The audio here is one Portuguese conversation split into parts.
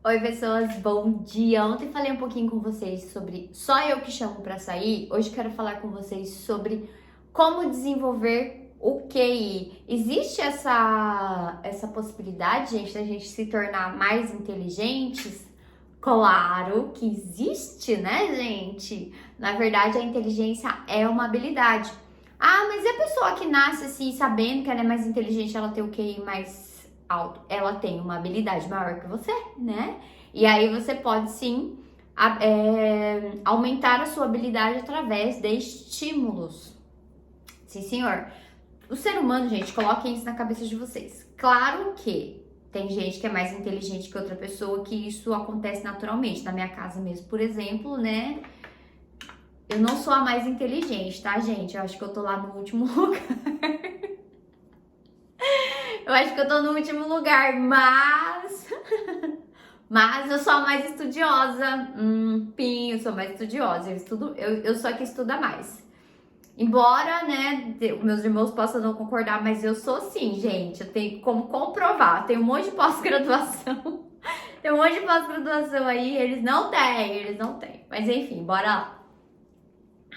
Oi, pessoas, bom dia! Ontem falei um pouquinho com vocês sobre só eu que chamo pra sair. Hoje quero falar com vocês sobre como desenvolver o QI. Existe essa possibilidade, gente, da gente se tornar mais inteligentes? Claro que existe, né, gente? Na verdade, a inteligência é uma habilidade. Ah, mas e a pessoa que nasce assim, sabendo que ela é mais inteligente, ela tem o QI mais alto? Ela tem uma habilidade maior que você, né? E aí você pode sim aumentar a sua habilidade através de estímulos. Sim, senhor. O ser humano, gente, coloquem isso na cabeça de vocês. Claro que tem gente que é mais inteligente que outra pessoa, que isso acontece naturalmente. Na minha casa mesmo, por exemplo, né? Eu não sou a mais inteligente, tá, gente? Eu acho que eu tô lá no último lugar. Eu acho que eu tô no último lugar, mas... Mas eu sou a mais estudiosa. Eu sou mais estudiosa. Eu sou a que estuda mais. Embora, né, meus irmãos possam não concordar, mas eu sou sim, gente. Eu tenho como comprovar. Tem um monte de pós-graduação. Tem um monte de pós-graduação aí, eles não têm. Mas enfim, bora lá.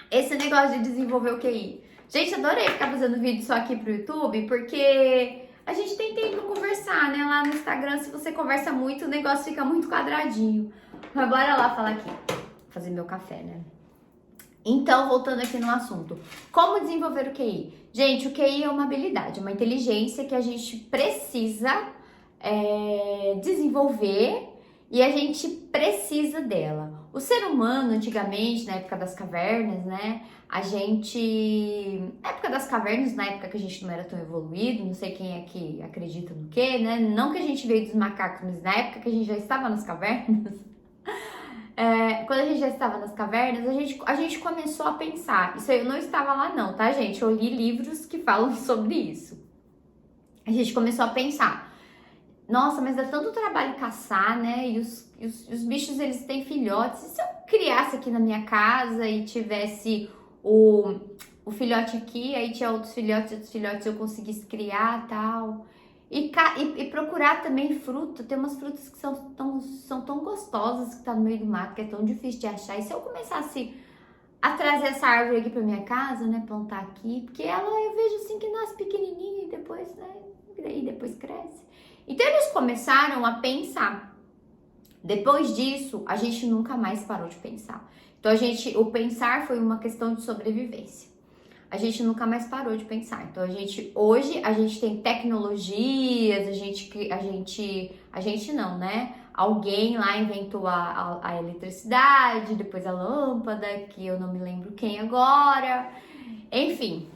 Esse negócio de desenvolver o QI. Gente, adorei ficar fazendo vídeo só aqui pro YouTube, porque a gente tem tempo pra conversar, né? Lá no Instagram, se você conversa muito, o negócio fica muito quadradinho. Mas bora lá falar aqui. Vou fazer meu café, né? Então, voltando aqui no assunto. Como desenvolver o QI? Gente, o QI é uma habilidade, uma inteligência que a gente precisa desenvolver e a gente precisa dela. O ser humano, antigamente, na época das cavernas, né? Na época das cavernas, na época que a gente não era tão evoluído, não sei quem é que acredita no quê, né? Não que a gente veio dos macacos, mas na época que a gente já estava nas cavernas, quando a gente já estava nas cavernas, a gente começou a pensar. Isso aí eu não estava lá não, tá, gente? Eu li livros que falam sobre isso. A gente começou a pensar. Nossa, mas dá tanto trabalho caçar, né? E os bichos, eles têm filhotes. E se eu criasse aqui na minha casa e tivesse o filhote aqui, aí tinha outros filhotes eu conseguisse criar e tal. E procurar também fruta. Tem umas frutas que são tão gostosas que tá no meio do mato, que é tão difícil de achar. E se eu começasse a trazer essa árvore aqui pra minha casa, né? Plantar aqui, porque eu vejo assim que nasce pequenininha e depois, né? E depois cresce. Então eles começaram a pensar. Depois disso, a gente nunca mais parou de pensar. Então o pensar foi uma questão de sobrevivência. A gente nunca mais parou de pensar. Então hoje a gente tem tecnologias, a gente não, né? Alguém lá inventou a eletricidade, depois a lâmpada, que eu não me lembro quem agora. Enfim,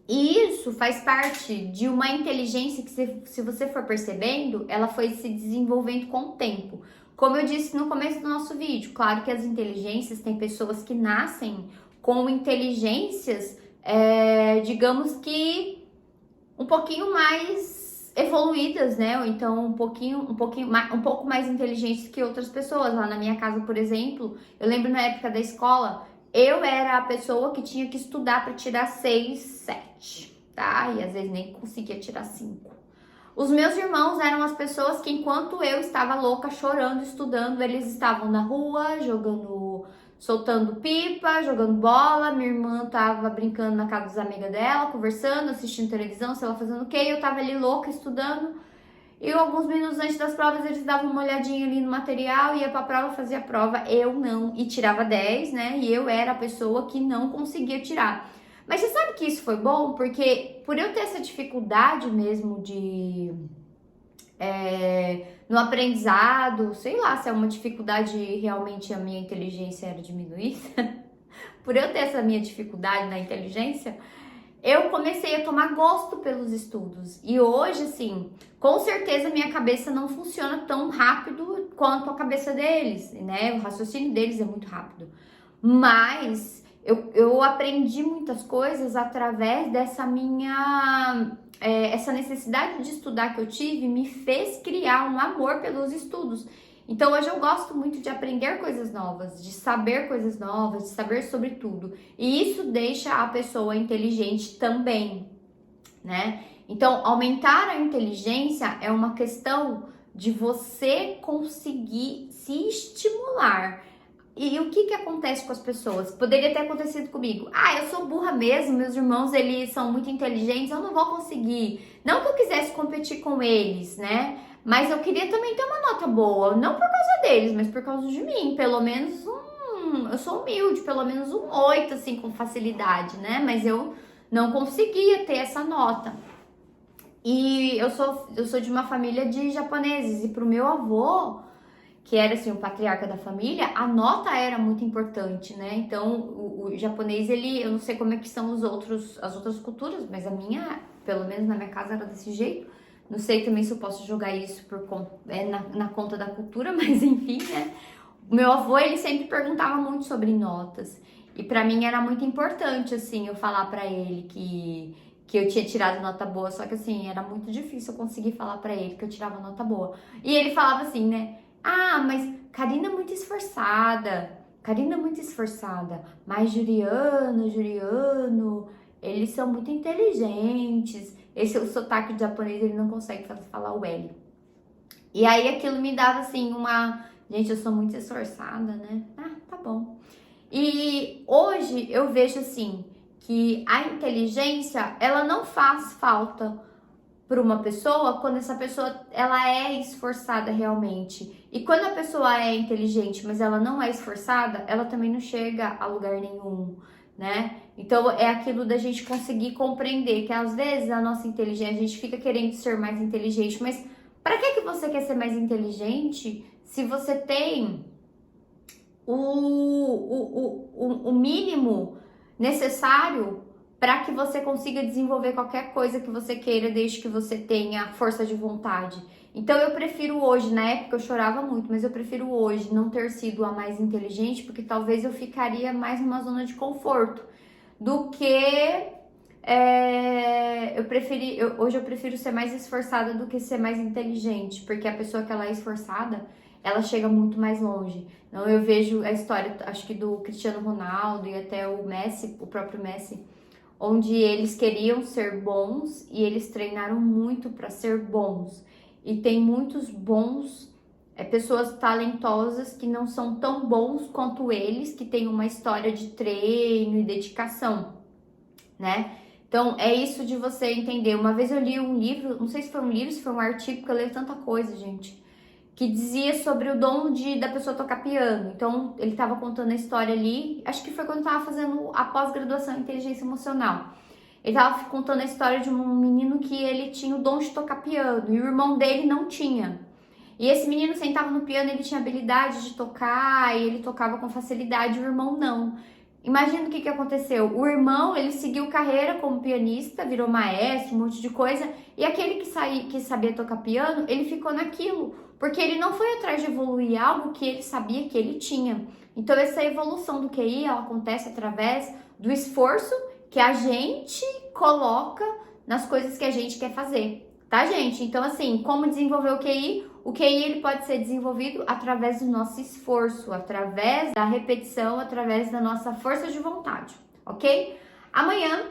e isso faz parte de uma inteligência que, se você for percebendo, ela foi se desenvolvendo com o tempo. Como eu disse no começo do nosso vídeo, claro que as inteligências, tem pessoas que nascem com inteligências, digamos que um pouquinho mais evoluídas, né? Ou então um pouco mais inteligentes que outras pessoas. Lá na minha casa, por exemplo, eu lembro na época da escola, eu era a pessoa que tinha que estudar para tirar 6, 7, tá? E às vezes nem conseguia tirar 5. Os meus irmãos eram as pessoas que, enquanto eu estava louca, chorando, estudando, eles estavam na rua, soltando pipa, jogando bola. Minha irmã tava brincando na casa dos amigas dela, conversando, assistindo televisão, sei lá, fazendo o quê. E eu tava ali louca, estudando. E alguns minutos antes das provas, eles davam uma olhadinha ali no material, ia pra prova, fazia a prova, eu não, e tirava 10, né? E eu era a pessoa que não conseguia tirar. Mas você sabe que isso foi bom? Porque por eu ter essa dificuldade mesmo no aprendizado, sei lá se é uma dificuldade realmente a minha inteligência era diminuída, por eu ter essa minha dificuldade na inteligência, eu comecei a tomar gosto pelos estudos. E hoje, assim, com certeza minha cabeça não funciona tão rápido quanto a cabeça deles, né? O raciocínio deles é muito rápido. Mas eu aprendi muitas coisas através dessa essa necessidade de estudar que eu tive me fez criar um amor pelos estudos. Então hoje eu gosto muito de aprender coisas novas, de saber coisas novas, de saber sobre tudo. E isso deixa a pessoa inteligente também, né? Então aumentar a inteligência é uma questão de você conseguir se estimular. E o que acontece com as pessoas? Poderia ter acontecido comigo. Ah, eu sou burra mesmo, meus irmãos, eles são muito inteligentes, eu não vou conseguir. Não que eu quisesse competir com eles, né? Mas eu queria também ter uma nota boa, não por causa deles, mas por causa de mim. Pelo menos eu sou humilde, pelo menos um 8, assim, com facilidade, né? Mas eu não conseguia ter essa nota. E eu sou de uma família de japoneses, e pro meu avô, que era assim o patriarca da família, a nota era muito importante, né? Então, o japonês, eu não sei como é que são as outras culturas, mas a minha, pelo menos na minha casa, era desse jeito. Não sei também se eu posso jogar isso na conta da cultura, mas enfim, né? O meu avô, ele sempre perguntava muito sobre notas. E pra mim era muito importante, assim, eu falar pra ele que eu tinha tirado nota boa, só que assim, era muito difícil eu conseguir falar pra ele que eu tirava nota boa. E ele falava assim, né? Ah, mas Karina é muito esforçada. Karina é muito esforçada. Mas Juliano, eles são muito inteligentes. Esse o sotaque de japonês, ele não consegue falar o L. E aí aquilo me dava assim gente, eu sou muito esforçada, né? Ah, tá bom. E hoje eu vejo assim que a inteligência, ela não faz falta para uma pessoa quando essa pessoa ela é esforçada realmente. E quando a pessoa é inteligente, mas ela não é esforçada, ela também não chega a lugar nenhum, né? Então é aquilo da gente conseguir compreender que às vezes a nossa inteligência, a gente fica querendo ser mais inteligente, mas para que você quer ser mais inteligente se você tem o mínimo necessário para que você consiga desenvolver qualquer coisa que você queira, desde que você tenha força de vontade? Então eu prefiro hoje, na época eu chorava muito, mas eu prefiro hoje não ter sido a mais inteligente, porque talvez eu ficaria mais numa zona de conforto do que hoje eu prefiro ser mais esforçada do que ser mais inteligente, porque a pessoa que ela é esforçada, ela chega muito mais longe. Então eu vejo a história, acho que do Cristiano Ronaldo e até o Messi, o próprio Messi, onde eles queriam ser bons e eles treinaram muito para ser bons. E tem muitos bons, pessoas talentosas que não são tão bons quanto eles, que têm uma história de treino e dedicação, né? Então, é isso de você entender. Uma vez eu li um livro, não sei se foi um livro, se foi um artigo, porque eu leio tanta coisa, gente, que dizia sobre o dom da pessoa tocar piano. Então, ele estava contando a história ali, acho que foi quando eu estava fazendo a pós-graduação em inteligência emocional. Ele estava contando a história de um menino que ele tinha o dom de tocar piano, e o irmão dele não tinha. E esse menino sentava no piano, ele tinha habilidade de tocar, e ele tocava com facilidade, e o irmão não. Imagina o que aconteceu. O irmão, ele seguiu carreira como pianista, virou maestro, um monte de coisa. E aquele que sabia tocar piano, ele ficou naquilo. Porque ele não foi atrás de evoluir algo que ele sabia que ele tinha. Então, essa evolução do QI, ela acontece através do esforço que a gente coloca nas coisas que a gente quer fazer. Tá, gente? Então, assim, como desenvolver o QI? O QI ele pode ser desenvolvido através do nosso esforço, através da repetição, através da nossa força de vontade, ok? Amanhã,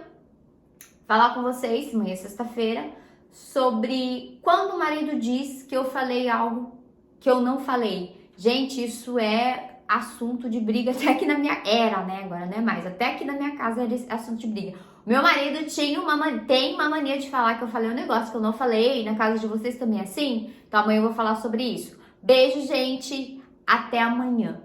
falar com vocês, amanhã é sexta-feira, sobre quando o marido diz que eu falei algo que eu não falei. Gente, isso é assunto de briga até aqui na minha... Era, né? Agora não é mais. Até aqui na minha casa era assunto de briga. Meu marido tem uma mania de falar que eu falei um negócio que eu não falei. Na casa de vocês também é assim? Então amanhã eu vou falar sobre isso. Beijo, gente. Até amanhã.